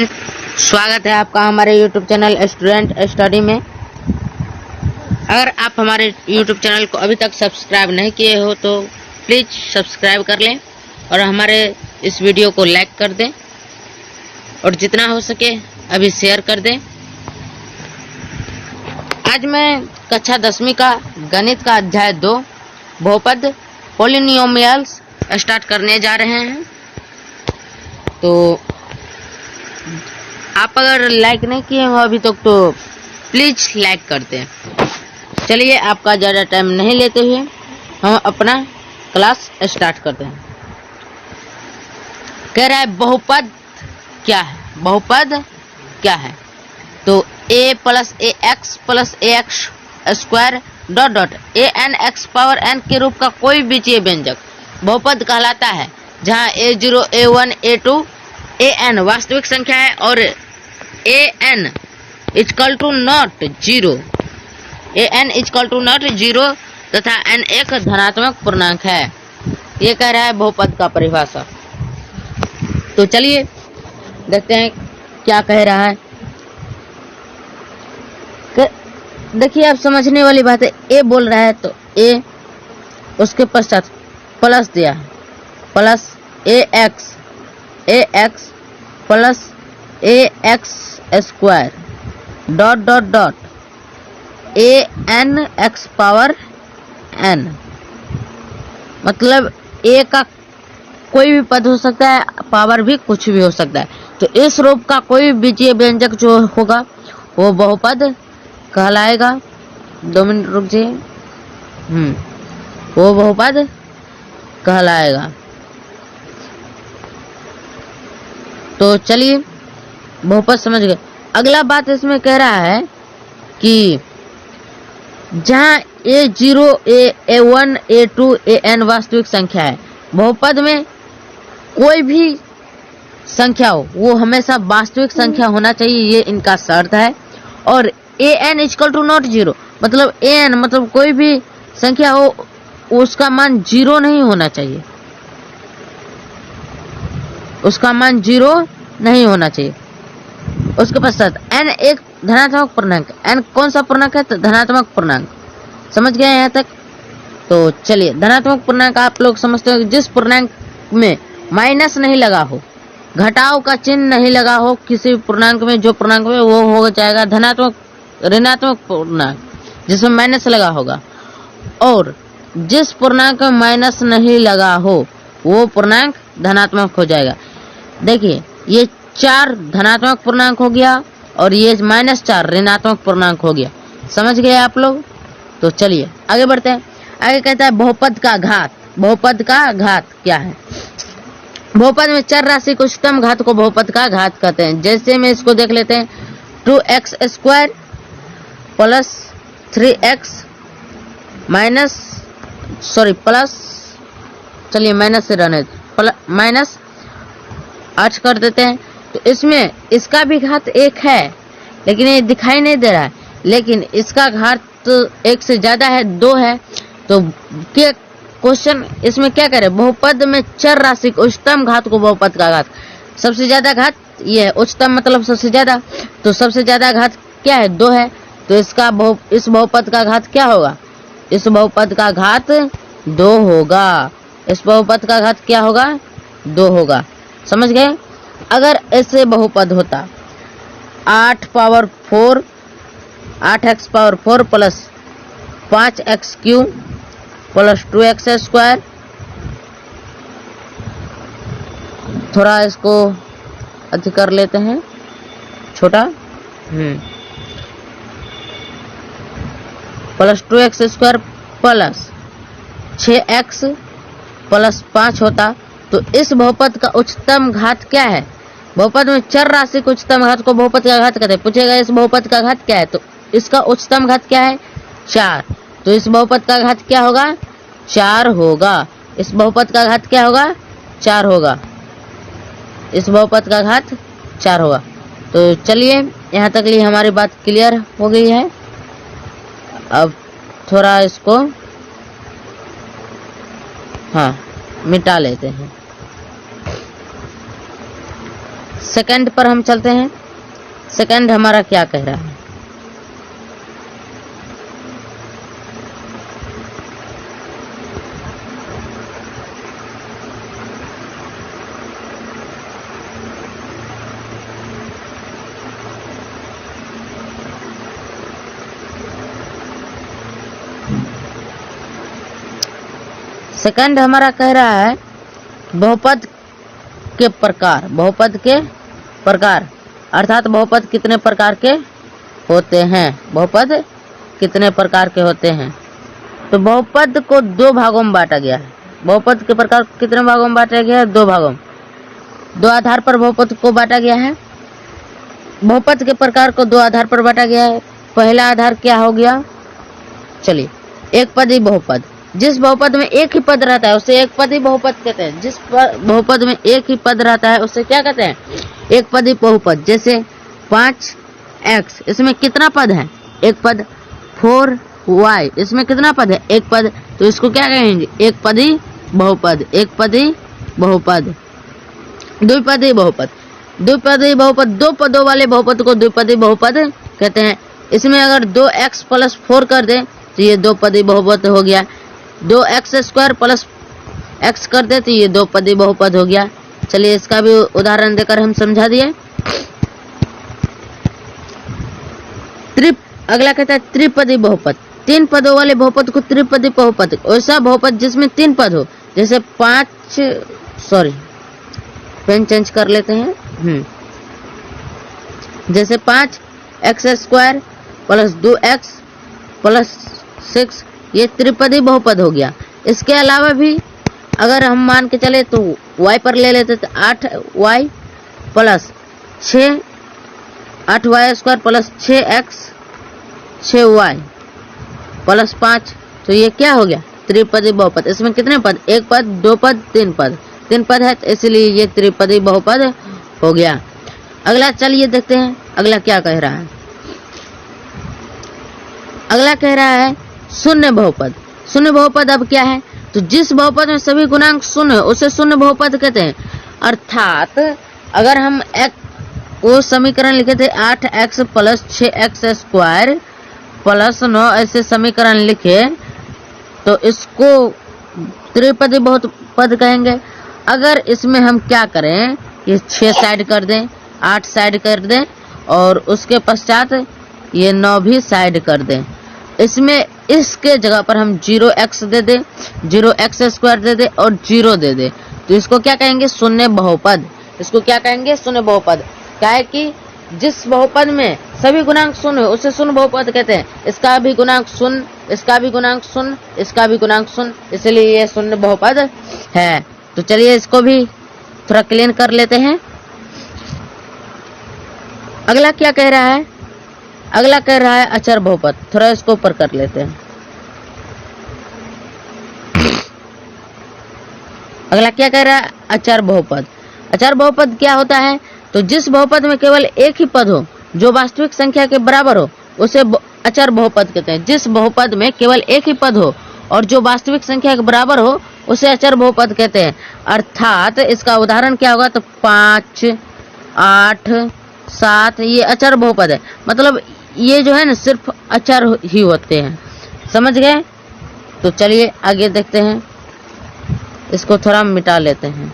स्वागत है आपका हमारे YouTube चैनल स्टूडेंट स्टडी में। अगर आप हमारे YouTube चैनल को अभी तक सब्सक्राइब नहीं किए हो तो प्लीज़ सब्सक्राइब कर लें और हमारे इस वीडियो को लाइक कर दें और जितना हो सके अभी शेयर कर दें। आज मैं कक्षा 10वीं का गणित का अध्याय 2 बहुपद पॉलिनोमियल्स स्टार्ट करने जा रहे हैं। तो आप अगर लाइक नहीं किए हो अभी तक तो प्लीज लाइक कर दें। चलिए आपका ज़्यादा टाइम नहीं लेते हुए हम अपना क्लास स्टार्ट करते हैं। कह रहा है बहुपद क्या है, बहुपद क्या है। तो a plus a x plus a x square dot dot a n x power n के रूप का कोई बीजीय व्यंजक बहुपद कहलाता है, जहाँ a0 a1 a2 an वास्तविक संख्या है और an equal to not zero, an equal to not zero तथा n एक धनात्मक पूर्णांक है। ये कह रहा है बहुपद का परिभाषा। तो चलिए देखते हैं क्या कह रहा है। देखिए आप समझने वाली बात है। ए बोल रहा है तो ए उसके पश्चात प्लस दिया है, plus a x plus a x square dot dot dot a n x power n. मतलब ए का कोई भी पद हो सकता है, पावर भी कुछ भी हो सकता है। तो इस रूप का कोई बीजीय व्यंजक जो होगा वो बहुपद कहलाएगा। 2 मिनट रुक जाइए। वो बहुपद कहलाएगा। तो चलिए बहुपद समझ गए। अगला बात इसमें कह रहा है कि जहाँ a0 a1 a2 an वास्तविक संख्या है, बहुपद में कोई भी संख्या हो वो हमेशा वास्तविक संख्या होना चाहिए, ये इनका शर्त है। और an equal to not zero, मतलब an मतलब कोई भी संख्या हो उसका मान जीरो नहीं होना चाहिए, उसका मान जीरो नहीं होना चाहिए। उसके पश्चात n एक धनात्मक पूर्णांक, n कौन सा पूर्णांक है तो धनात्मक पूर्णांक। समझ गए यहाँ तक। तो चलिए धनात्मक पूर्णांक आप लोग समझते हो जिस पूर्णांक में माइनस नहीं लगा हो, घटाव का चिन्ह नहीं लगा हो किसी पूर्णांक में, जो पूर्णांक में वो हो जाएगा धनात्मक ऋणात्मक पूर्णांक जिसमें माइनस लगा होगा। और जिस पूर्णांक में माइनस नहीं लगा हो वो पूर्णांक धनात्मक हो जाएगा। देखिए ये 4 धनात्मक पूर्णांक हो गया और ये -4 ऋणात्मक पूर्णांक हो गया। समझ गए आप लोग। तो चलिए आगे बढ़ते हैं। आगे कहता है बहुपद का घात। बहुपद का घात क्या है। बहुपद में चर राशि के उच्चतम घात को बहुपद का घात कहते हैं। जैसे में इसको देख लेते हैं। 2x square plus 3x plus, चलिए माइनस से रहने माइनस 8 कर देते हैं। तो इसमें इसका भी घात 1 है लेकिन ये दिखाई नहीं दे रहा है, लेकिन इसका घात तो 1 से ज्यादा है, 2 है। तो क्या क्वेश्चन इसमें क्या करें, बहुपद में चर राशि के उच्चतम घात को बहुपद का घात, सबसे ज्यादा घात ये है, उच्चतम मतलब सबसे ज्यादा। तो सबसे ज्यादा घात क्या है, 2 है। तो इस बहुपद का घात क्या होगा, इस बहुपद का घात 2 होगा। इस बहुपद का घात क्या होगा, 2 होगा। समझ गए। अगर ऐसे बहुपद होता 8 power 4 8x power 4 plus 5x cube plus 2x square, थोड़ा इसको अधिक कर लेते हैं छोटा, plus 2x square plus 6x plus 5 होता। तो इस बहुपद का उच्चतम घात क्या है। बहुपद में चर राशि के उच्चतम घात को बहुपद का घात कहते हैं। पूछेगा इस बहुपद का घात क्या है, तो इसका उच्चतम घात क्या है, 4। तो इस बहुपद का घात क्या होगा, 4 होगा। इस बहुपद का घात क्या होगा, 4 होगा। इस बहुपद का घात 4 होगा। तो चलिए यहाँ तक लिए हमारी बात क्लियर हो गई है। अब थोड़ा इसको मिटा लेते हैं। सेकंड पर हम चलते हैं। सेकंड हमारा क्या कह रहा है? सेकंड हमारा कह रहा है बहुपद के प्रकार। बहुपद के प्रकार अर्थात बहुपद कितने प्रकार के होते हैं? बहुपद कितने प्रकार के होते हैं? तो बहुपद को दो भागों में बांटा गया है। बहुपद के प्रकार कितने भागों में बांटा गया है? दो भागों। दो आधार पर बहुपद को बांटा गया है। बहुपद के प्रकार को दो आधार पर बांटा गया है। पहला आधार क्या हो गया? चलिए, एक पदी बहुपद। जिस बहुपद में एक ही पद रहता है उसे एक पदी बहुपद कहते हैं। जिस बहुपद में एक ही पद रहता है उसे क्या कहते हैं? एक पदी बहुपद। जैसे 5x, इसमें कितना पद है? एक पद। 4y, इसमें कितना पद है? एक पद। तो इसको क्या कहेंगे? एक पदी बहुपद। एक पदी बहुपद। द्विपदी बहुपद। द्विपदी बहुपद, दो पदों वाले बहुपद को द्विपदी बहुपद कहते हैं। इसमें अगर 2x + 4 कर दें तो ये दो पदी बहुपद हो गया। 2x² + x कर दे तो ये दो पदी बहुपद हो गया। चलिए इसका भी उदाहरण देकर हम समझा दिए। अगला कहता है त्रिपदी बहुपद। तीन पदों वाले बहुपद को त्रिपदी बहुपद। ऐसा बहुपद जिसमें तीन पद हो, जैसे पेन चेंज कर लेते हैं। जैसे 5x² + 2x + 6, ये त्रिपदी बहुपद हो गया। इसके अलावा भी अगर हम मान के चले तो y पर ले लेते तो 8y + 6, 8y² + 6x 6y + 5, तो ये क्या हो गया? त्रिपदी बहुपद। इसमें कितने पद? एक पद, दो पद, तीन पद। तीन पद है तो इसलिए ये त्रिपदी बहुपद हो गया। अगला चलिए देखते हैं अगला क्या कह रहा है। अगला कह रहा है शून्य बहुपद। शून्य बहुपद अब क्या है? तो जिस बहुपद में सभी गुणांक शून्य उसे शून्य बहुपद कहते हैं। अर्थात अगर हम वो समीकरण लिखे थे 8x + 6x² + 9 ऐसे समीकरण लिखे तो इसको त्रिपदी बहुपद कहेंगे। अगर इसमें हम क्या करें, ये 6 साइड कर दें, 8 साइड कर दें और उसके पश्चात ये 9 भी साइड कर दें। इसमें इसके जगह पर हम 0x दे दें, 0x² दे दें और 0 दे दें तो इसको क्या कहेंगे? शून्य बहुपद। इसको क्या कहेंगे? शून्य बहुपद। क्या है कि जिस बहुपद में सभी गुणांक शून्य उसे शून्य बहुपद कहते हैं। इसका भी गुणांक शून्य, इसका भी गुणांक शून्य, इसका भी गुणांक शून्य, इसलिए ये शून्य बहुपद है। तो चलिए इसको भी थोड़ा क्लीन कर लेते हैं। अगला क्या कह रहा है? अगला कह रहा है अचर बहुपद। थोड़ा इसको ऊपर कर लेते हैं। अगला क्या कह रहा है? अचर बहुपद। अचर बहुपद क्या होता है? तो जिस बहुपद में केवल एक ही पद हो जो वास्तविक संख्या के बराबर हो उसे अचर बहुपद कहते हैं। जिस बहुपद में केवल एक ही पद हो और जो वास्तविक संख्या के बराबर हो उसे अचर बहुपद कहते हैं। अर्थात इसका उदाहरण क्या होगा? तो 5, 8, 7 ये अचर बहुपद है। मतलब ये जो है ना सिर्फ अचर ही होते हैं। समझ गए? तो चलिए आगे देखते हैं। इसको थोड़ा मिटा लेते हैं।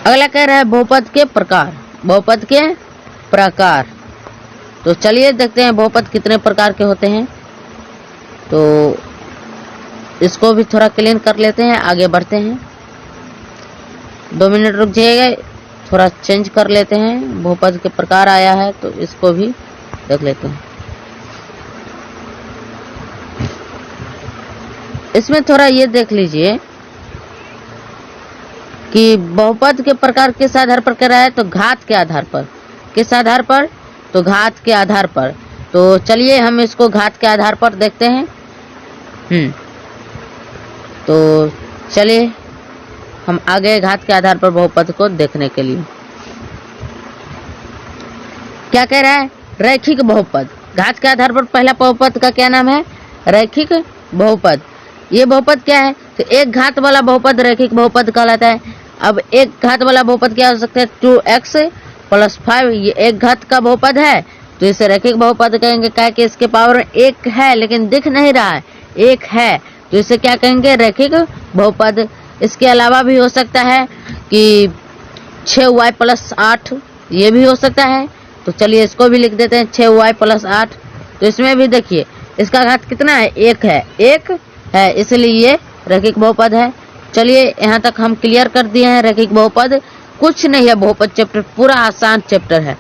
अगला कह रहा है बहुपद के प्रकार। बहुपद के प्रकार। तो चलिए देखते हैं बहुपद कितने प्रकार के होते हैं। तो इसको भी थोड़ा क्लीन कर लेते हैं, आगे बढ़ते हैं। 2 मिनट रुक जाइएगा, थोड़ा चेंज कर लेते हैं। बहुपद के प्रकार आया है तो इसको भी देख लेते हैं। इसमें थोड़ा ये देख लीजिए कि बहुपद के प्रकार किस आधार पर कर रहा है? तो घात के आधार पर। किस आधार पर? तो घात के आधार पर। तो चलिए हम इसको घात के आधार पर देखते हैं। तो चलिए हम आगे घात के आधार पर बहुपद को देखने के लिए। क्या कह रहा है? रैखिक बहुपद। घात के आधार पर पहला बहुपद का क्या नाम है? रैखिक बहुपद। ये बहुपद क्या है? तो एक घात वाला बहुपद रैखिक बहुपद कहलाता है। अब एक घात वाला बहुपद क्या हो सकता है? 2x + 5। ये एक घात का बहुपद है तो इसे रैखिक बहुपद कहेंगे। क्या कि इसके पावर 1 है लेकिन दिख नहीं रहा है, 1 है, तो इसे क्या कहेंगे? रैखिक बहुपद। इसके अलावा भी हो सकता है कि 6y + 8, ये भी हो सकता है। तो चलिए इसको भी लिख देते हैं 6y + 8। तो इसमें भी देखिए इसका घात कितना है? 1 है, 1 है, इसलिए ये रैखिक बहुपद है। चलिए यहाँ तक हम क्लियर कर दिए हैं रैखिक बहुपद। कुछ नहीं है बहुपद चैप्टर, पूरा आसान चैप्टर है।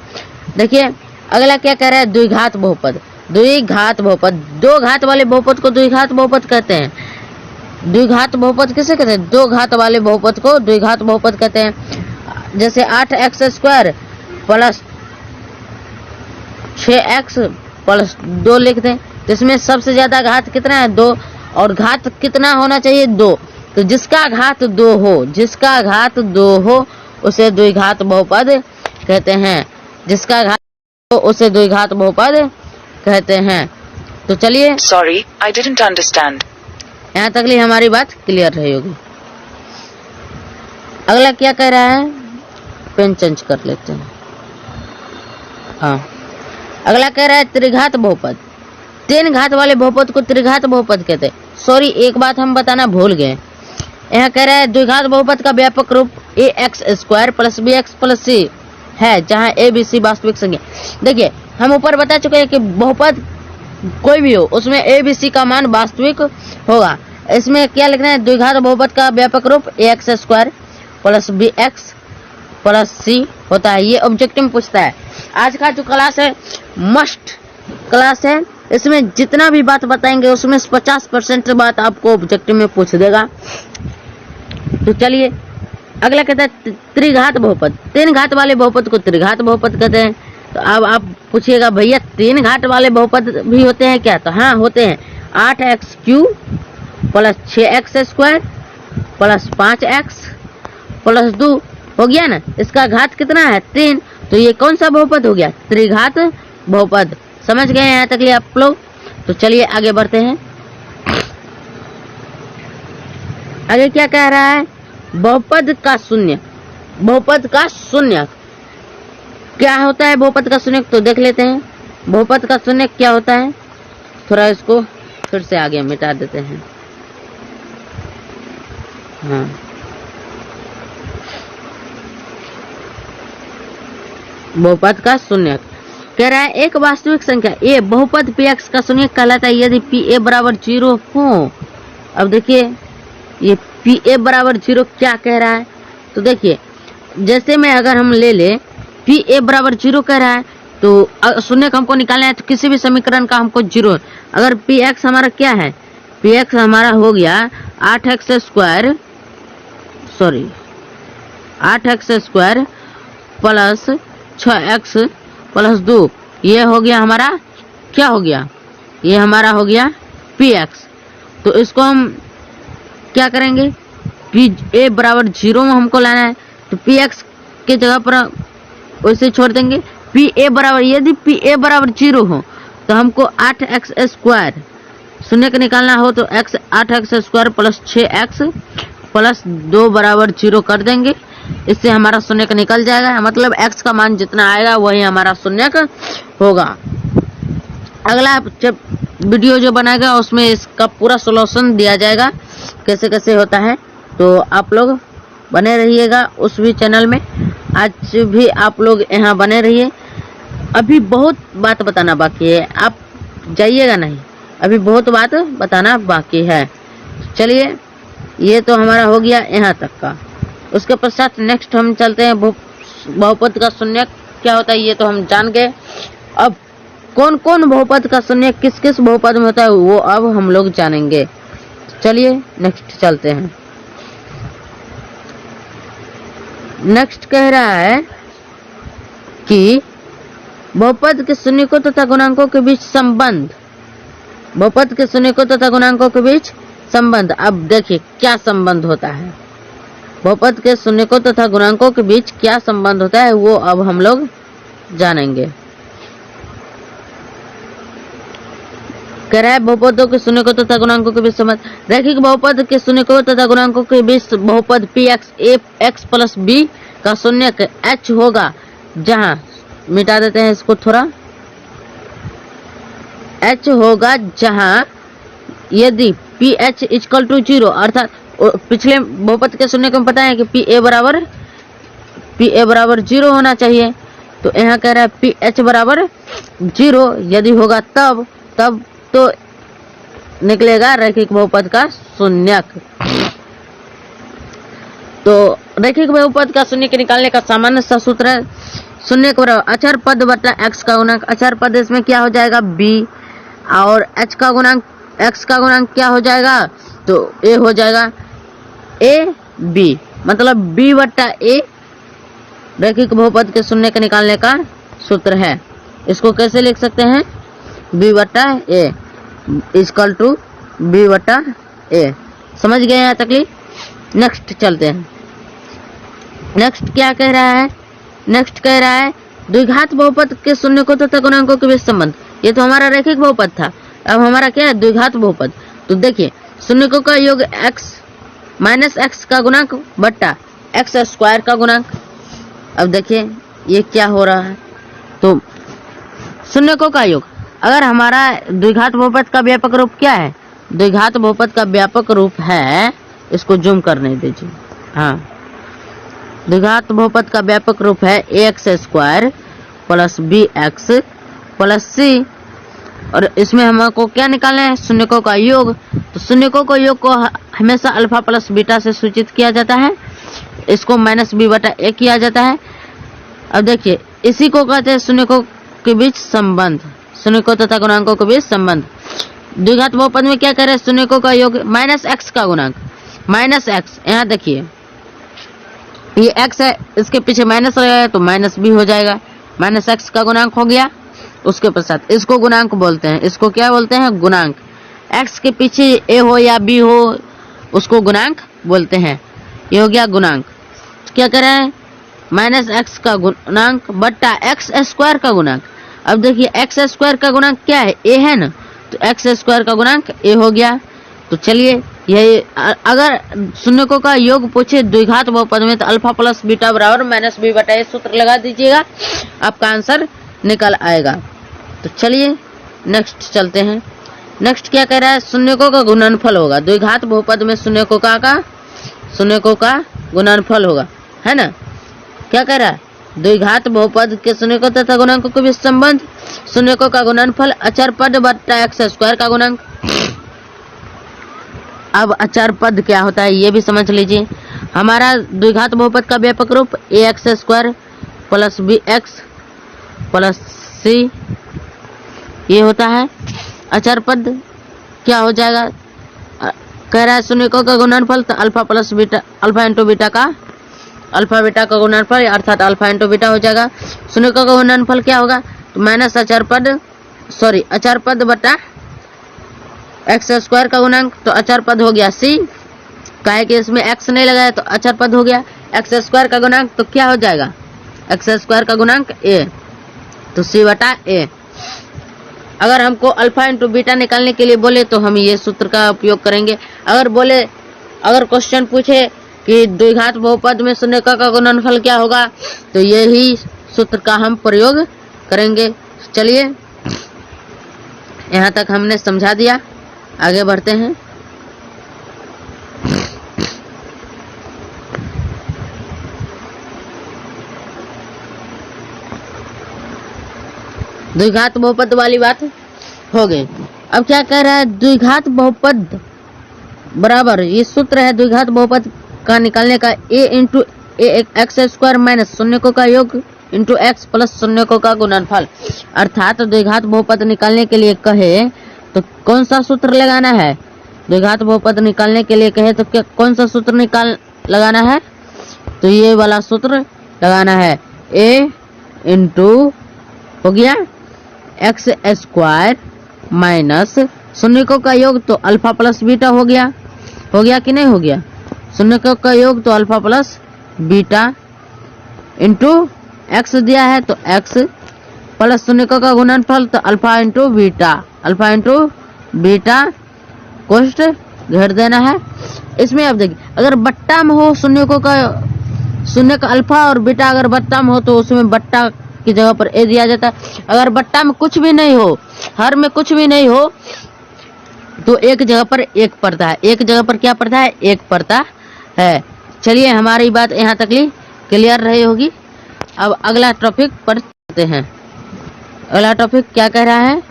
देखिए अगला क्या कह रहा है? द्विघात बहुपद। द्विघात बहुपद, दो घात वाले बहुपद को द्विघात बहुपद कहते हैं। द्विघात बहुपद किसे कहते हैं? दो घात वाले बहुपद को द्विघात बहुपद कहते हैं। जैसे 8x² + 6x + 2 लिख दें तो इसमें सबसे ज्यादा घात कितना है? 2, और घात कितना होना चाहिए? 2। तो जिसका घात 2 हो, जिसका घात 2 हो उसे द्विघात बहुपद कहते हैं। जिसका घात हो उसे द्विघात बहुपद कहते हैं। तो चलिए, सॉरी आई डिडंट अंडरस्टैंड। यहाँ तक लिए हमारी बात क्लियर रही होगी। अगला क्या कह रहा है? पेन चेंज कर लेते हैं। हाँ, अगला कह रहा है त्रिघात बहुपद। 3 घात वाले बहुपद को त्रिघात बहुपद कहते हैं। सॉरी, एक बात हम बताना भूल गए। यहाँ कह रहा है द्विघात बहुपद का व्यापक रूप ax² + bx + c है, जहाँ a b c वास्तविक संख्या। देखिए हम ऊपर बता चुके हैं कि बहुपद कोई भी हो उसमें a b c का मान वास्तविक होगा। इसमें क्या लिखना है? द्विघात बहुपद का व्यापक रूप ax² + bx + c होता है। ये ऑब्जेक्टिव में पूछता है। आज का जो क्लास है मस्ट क्लास है, इसमें जितना भी बात बताएंगे उसमें 50% बात आपको ऑब्जेक्टिव में पूछ देगा। तो चलिए अगला कहता है त्रिघात बहुपद। 3 घात वाले बहुपद को त्रिघात बहुपद कहते हैं। तो अब आप पूछिएगा भैया 3 घात वाले बहुपद भी होते हैं क्या? तो हाँ होते हैं। 8x³ + 6x² + 5x + 2 हो गया ना। इसका घात कितना है? 3। तो ये कौन सा बहुपद हो गया? त्रिघात बहुपद। समझ गए यहाँ तक लिए आप लोग? तो चलिए आगे बढ़ते हैं। आगे क्या कह रहा है? बहुपद का शून्य। बहुपद का शून्य क्या होता है? बहुपद का शून्य तो देख लेते हैं। बहुपद का शून्य क्या होता है? थोड़ा इसको फिर से आगे मिटा देते हैं। हाँ, बहुपद का शून्य कह रहा है एक वास्तविक संख्या a बहुपद px का शून्य कहलाता है यदि pa = 0 हो। अब देखिए ये pa = 0 क्या कह रहा है? तो देखिए जैसे में अगर हम ले ले pa = 0 कह रहा है तो शून्य का हमको निकालना है। तो किसी भी समीकरण का हमको 0, अगर px हमारा क्या है? px हमारा हो गया 8x² + 6x + 2। ये हो गया हमारा क्या हो गया? ये हमारा हो गया px। तो इसको हम क्या करेंगे? pa = 0 में हमको लाना है तो px के जगह पर वैसे छोड़ देंगे। यदि pa = 0 हो तो हमको 8x² शून्य का निकालना हो तो 8x² + 6x + 2 = 0 कर देंगे। इससे हमारा शून्य का निकल जाएगा। मतलब x का मान जितना आएगा वही हमारा शून्य का होगा। अगला जब वीडियो जो बनाएगा उसमें इसका पूरा सॉल्यूशन दिया जाएगा कैसे कैसे होता है। तो आप लोग बने रहिएगा उस भी चैनल में। आज भी आप लोग यहाँ बने रहिए। अभी बहुत बात बताना बाकी है, आप जाइएगा नहीं, अभी बहुत बात बताना बाकी है। चलिए ये तो हमारा हो गया यहाँ तक का। उसके पश्चात नेक्स्ट हम चलते हैं बहुपद का शून्य क्या होता है ये तो हम जान गए। अब कौन कौन बहुपद का शून्य किस किस बहुपद में होता है वो अब हम लोग जानेंगे। चलिए नेक्स्ट चलते हैं। नेक्स्ट कह रहा है कि बहुपद के शून्यकों तथा गुणांकों के बीच संबंध। बहुपद के शून्यकों तथा गुणांकों के बीच संबंध। अब देखिए क्या संबंध होता है। बहुपद के शून्यकों तथा गुणांकों के बीच क्या संबंध होता है वो अब हम लोग जानेंगे। कह रहा है बहुपदों के शून्यकों तथा गुणांकों के बीच संबंध। रैखिक बहुपद के शून्यकों तथा गुणांकों के बीच बहुपद पी एक्स ए एक्स प्लस बी का शून्यक एच होगा, जहां मिटा देते हैं इसको थोड़ा, एच होगा जहां यदि पी एच इक्वल टू 0, अर्थात पिछले बहुपद के शून्यक में पता है कि पी ए बराबर 0 होना चाहिए, तो यहाँ कह रहा है पी एच बराबर 0 यदि होगा तब तो निकलेगा रैखिक बहुपद का शून्यक। तो रैखिक बहुपद का शून्यक निकालने का सामान्य सा सूत्र है शून्यक बराबर अचर पद बटा एक्स का गुणांक। अचर पद इसमें क्या हो जाएगा b, और h का गुणांक x का गुणांक क्या हो जाएगा, तो a हो जाएगा a b, मतलब b बटा a रैखिक बहुपद के शून्यक निकालने का सूत्र है। इसको कैसे लिख सकते हैं, b बटा a इक्वल टू b बटा a। समझ गए यहाँ तक? नेक्स्ट चलते हैं। नेक्स्ट क्या कह रहा है, नेक्स्ट कह रहा है द्विघात बहुपद के शून्यकों तथा गुणांकों के बीच संबंध। ये तो हमारा रैखिक बहुपद था, अब हमारा क्या है, द्विघात बहुपद। तो देखिए शून्यकों का योग x माइनस एक्स का गुणांक बट्टा एक्स स्क्वायर का गुणांक। अब देखिए ये क्या हो रहा है, तो शून्यकों का योग, अगर हमारा द्विघात बहुपद का व्यापक रूप क्या है, द्विघात बहुपद का व्यापक रूप है, इसको जूम करने दीजिए, हाँ, द्विघात बहुपद का व्यापक रूप है A x square plus B X plus C, और इसमें हमको क्या निकालना है, शून्यकों का योग। तो शून्यकों के योग को हमेशा अल्फा प्लस बीटा से सूचित किया जाता है, इसको माइनस बी बटा ए किया जाता है। अब देखिए इसी को कहते हैं शून्यकों के बीच संबंध, शून्यकों तथा गुणांकों के बीच संबंध। द्विघात बहुपद में क्या कह रहे हैं, शून्यकों का योग माइनस एक्स का गुणांक, माइनस एक्स, यहाँ देखिए ये x है, इसके पीछे माइनस लगाया तो माइनस b हो जाएगा, माइनस एक्स का गुणांक हो गया। उसके पश्चात इसको गुणांक बोलते हैं, इसको क्या बोलते हैं, गुणांक। x के पीछे a हो या b हो उसको गुणांक बोलते हैं, ये हो गया गुणांक। क्या कर रहे हैं, माइनस एक्स का गुणांक बट्टा एक्स स्क्वायर का गुणांक। अब देखिए एक्स स्क्वायर का गुणांक क्या है, a है ना, तो एक्स स्क्वायर का गुणांक a हो गया। तो चलिए यही, अगर शून्यकों का योग पूछे द्विघात बहुपद में तो अल्फा प्लस बीटा बराबर माइनस बी बटा ए सूत्र लगा दीजिएगा, आपका आंसर निकल आएगा। तो चलिए नेक्स्ट चलते हैं। नेक्स्ट क्या कह रहा है, शून्यकों का गुणनफल होगा द्विघात बहुपद में, शून्यकों का गुणनफल होगा, है ना। क्या कह रहा है, द्विघात बहुपद के शून्यकों तथा गुणांकों के बीच संबंध, शून्यकों का गुणनफल अचर पद बट्टा एक्स स्क्वायर का गुणांक। अब अचर पद क्या होता है ये भी समझ लीजिए। हमारा द्विघात बहुपद का व्यापक रूप A x square plus B X plus C ये होता है। अचर पद क्या हो जाएगा, कह रहा है शून्यकों का गुणनफल तो alpha plus beta, alpha into beta का, अल्फा बीटा का गुणनफल अर्थात अल्फा इंटू बीटा हो जाएगा। शून्यकों का गुणनफल क्या होगा, तो माइनस अचर पद बटा एक्स स्क्वायर का गुणांक, तो अचर पद हो गया सी, काहे कि इसमें एक्स नहीं लगाया तो अचर पद हो गया। एक्स स्क्वायर का गुणांक तो क्या हो जाएगा, एक्स स्क्वायर का गुणांक ए, तो सी बटा ए। अगर हमको अल्फा इंटू बीटा निकालने के लिए बोले तो हम ये सूत्र का उपयोग करेंगे। अगर क्वेश्चन पूछे कि द्विघात बहुपद में शून्यकों का गुणनफल क्या होगा, तो यही सूत्र का हम प्रयोग करेंगे। चलिए यहाँ तक हमने समझा दिया, आगे बढ़ते हैं। द्विघात बहुपद वाली बात हो गई। अब क्या कह रहा है, द्विघात बहुपद बराबर, ये सूत्र है द्विघात बहुपद का निकालने का, a into X square minus शून्यकों का योग इंटू एक्स प्लस शून्यकों का गुणनफल। अर्थात द्विघात बहुपद निकालने के लिए कहे तो कौन सा सूत्र लगाना है, द्विघात बहुपद निकालने के लिए कहे तो क्या कौन सा सूत्र लगाना है, तो ये वाला सूत्र लगाना है, a इंटू हो गया एक्स स्क्वायर माइनस शून्यकों का योग तो अल्फा प्लस बीटा हो गया कि नहीं हो गया, शून्यकों का योग तो alpha plus beta into x दिया है तो एक्स प्लस शून्यकों का गुणनफल तो अल्फा इंटू बीटा कोष्ठ घेर देना है। इसमें अब देखिए, अगर बट्टा में हो शून्य का अल्फा और बीटा अगर बट्टा में हो तो उसमें बट्टा की जगह पर ए दिया जाता है। अगर बट्टा में कुछ भी नहीं हो, हर में कुछ भी नहीं हो, तो एक जगह पर एक पड़ता है। एक जगह पर क्या पड़ता है? एक पड़ता है। चलिए, हमारी बात यहाँ तक क्लियर रही होगी। अब अगला टॉपिक पर चलते हैं। अगला टॉपिक क्या कह रहा है?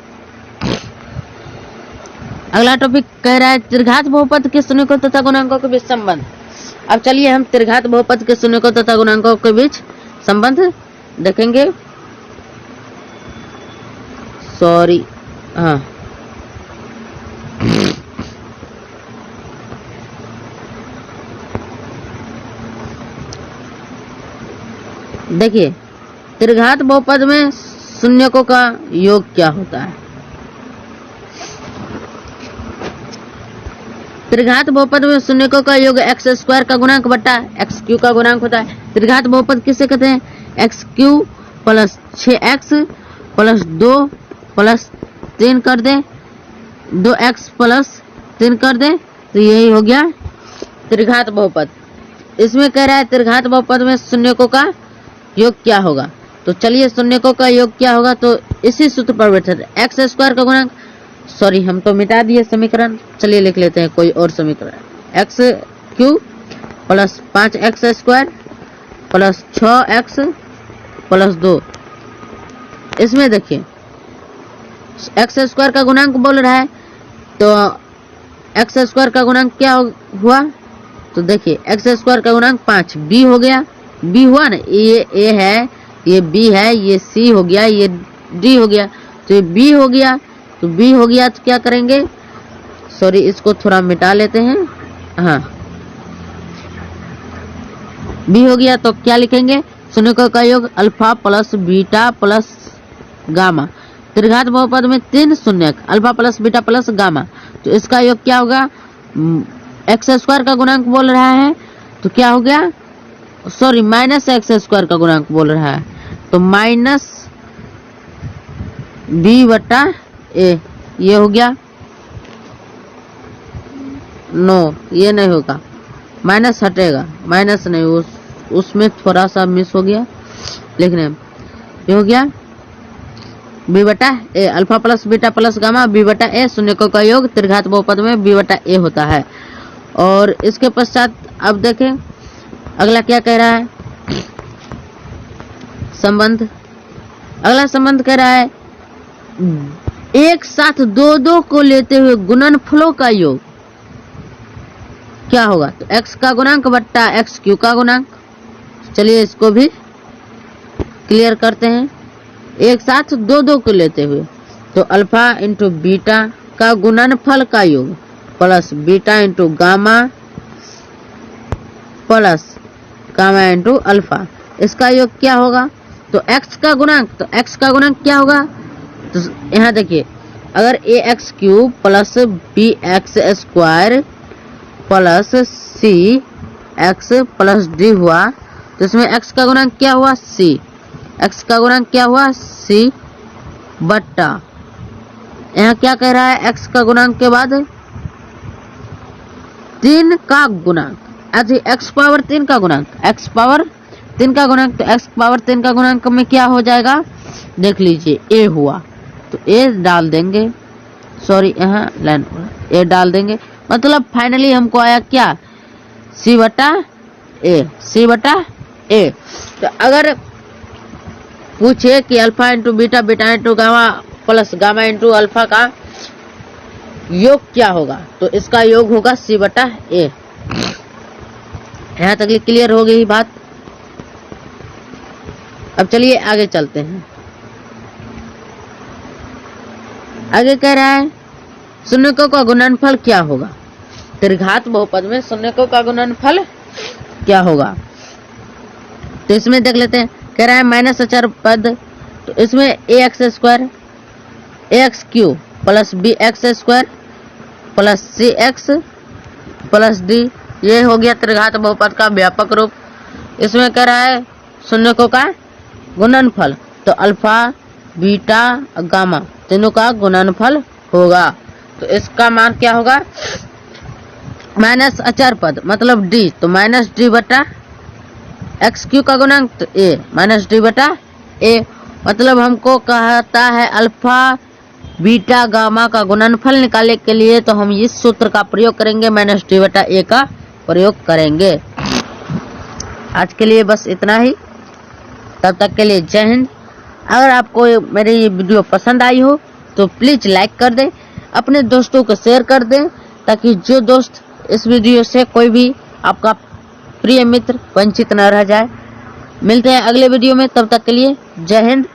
अगला टॉपिक कह रहा है त्रिघात बहुपद के शून्यकों तथा गुणांकों के बीच संबंध। अब चलिए हम त्रिघात बहुपद के शून्यकों तथा गुणांकों के बीच संबंध देखेंगे। सॉरी, हाँ, देखिए, त्रिघात बहुपद में शून्यकों का योग क्या होता है? त्रिघात बहुपद में शून्यकों का योग एक्स स्क्वायर का गुणांक बट्टा एक्स क्यू का गुणांक होता है। त्रिघात बहुपद किसे कहते हैं? X cube plus 6x plus 2 plus 3 कर दे, 2x प्लस 3 कर दे, तो यही हो गया त्रिघात बहुपद। इसमें कह रहा है त्रिघात बहुपद में शून्यकों का योग क्या होगा। तो चलिए, शून्यकों का योग क्या होगा, तो इसी सूत्र पर बैठे थे। एक्स स्क्वायर का गुणांक, सॉरी हम तो मिटा दिए समीकरण, चलिए लिख लेते हैं कोई और समीकरण। X cube plus 5x square plus 6x plus 2। इसमें देखिए, एक्स स्क्वायर का गुणांक बोल रहा है, तो एक्स स्क्वायर का गुणांक क्या हुआ? तो देखिए, एक्स स्क्वायर का गुणांक 5, बी हो गया, बी हुआ ना, ये ए है, ये बी है, ये सी हो गया, ये डी हो गया, तो ये बी हो गया। तो बी हो गया तो क्या करेंगे? सॉरी, इसको थोड़ा मिटा लेते हैं। हाँ, बी हो गया तो क्या लिखेंगे? शून्यकों का योग alpha plus beta plus gamma. त्रिघात बहुपद में 3 शून्यक, alpha plus beta plus gamma, तो इसका योग क्या होगा? एक्स स्क्वायर का गुणांक बोल रहा है, तो क्या हो गया? सॉरी, माइनस एक्स स्क्वायर का गुणांक बोल रहा है, तो माइनस बी बटा ए, ये हो गया। नो, ये नहीं होगा, माइनस हटेगा, माइनस नहीं, उसमें थोड़ा सा मिस हो गया लिखने में। ये हो गया बी बटा A, alpha plus beta plus gamma, B बटा ए, शून्यकों का योग त्रिघात बहुपद में बी बटा ए होता है। और इसके पश्चात अब देखें अगला क्या कह रहा है संबंध। अगला संबंध कह रहा है एक साथ दो को लेते हुए गुणनफलों का योग क्या होगा? तो x का गुणांक बट्टा एक्स क्यू का गुणांक। चलिए इसको भी क्लियर करते हैं। एक साथ दो को लेते हुए, तो अल्फा इंटू बीटा का गुणनफल का योग plus beta into gamma plus gamma into alpha, इसका योग क्या होगा? तो x का गुणांक, तो x का गुणांक क्या होगा? तो यहाँ देखिए, अगर A X cube plus B X square plus C X plus D हुआ, तो इसमें x का गुणांक क्या हुआ? c। x का गुणांक क्या हुआ? c बट्टा, यहाँ क्या कह रहा है? x का गुणांक के बाद 3 का गुणांक, x पावर 3 का गुणांक, x पावर 3 का गुणांक, तो x पावर 3 का गुणांक में क्या हो जाएगा? देख लीजिए, a हुआ, तो a डाल देंगे, सॉरी यहाँ लाइन a डाल देंगे, मतलब फाइनली हमको आया क्या? c बटा a, c बटा a। तो अगर पूछे कि alpha into beta, beta into gamma plus gamma into alpha का योग क्या होगा, तो इसका योग होगा c बटा a। यहाँ तक क्लियर हो गई बात। अब चलिए आगे चलते हैं। आगे कह रहा है शून्यकों का गुणनफल क्या होगा? त्रिघात बहुपद में शून्यकों का गुणनफल क्या होगा? तो इसमें देख लेते हैं। कह रहा है माइनस अचर पद, तो इसमें A x square A X cube plus B X square plus C X plus D, ये हो गया त्रिघात बहुपद का व्यापक रूप। इसमें कह रहा है शून्यकों का गुणनफल, तो अल्फा बीटा गामा तीनों का गुणनफल होगा। तो इसका मान क्या होगा, माइनस अचर पद मतलब डी, तो माइनस डी बटा एक्स क्यू का गुणांक तो ए माइनस डी बटा ए, मतलब हमको कहता है अल्फा बीटा गामा का गुणनफल निकालने के लिए तो हम इस सूत्र का प्रयोग करेंगे, माइनस डी बटा ए का प्रयोग करेंगे। आज के लिए बस इतना ही, तब तक के लिए जय हिंद। अगर आपको मेरी ये वीडियो पसंद आई हो तो प्लीज लाइक कर दें, अपने दोस्तों को शेयर कर दें, ताकि जो दोस्त इस वीडियो से कोई भी आपका प्रिय मित्र वंचित न रह जाए। मिलते हैं अगले वीडियो में, तब तक के लिए जय हिंद,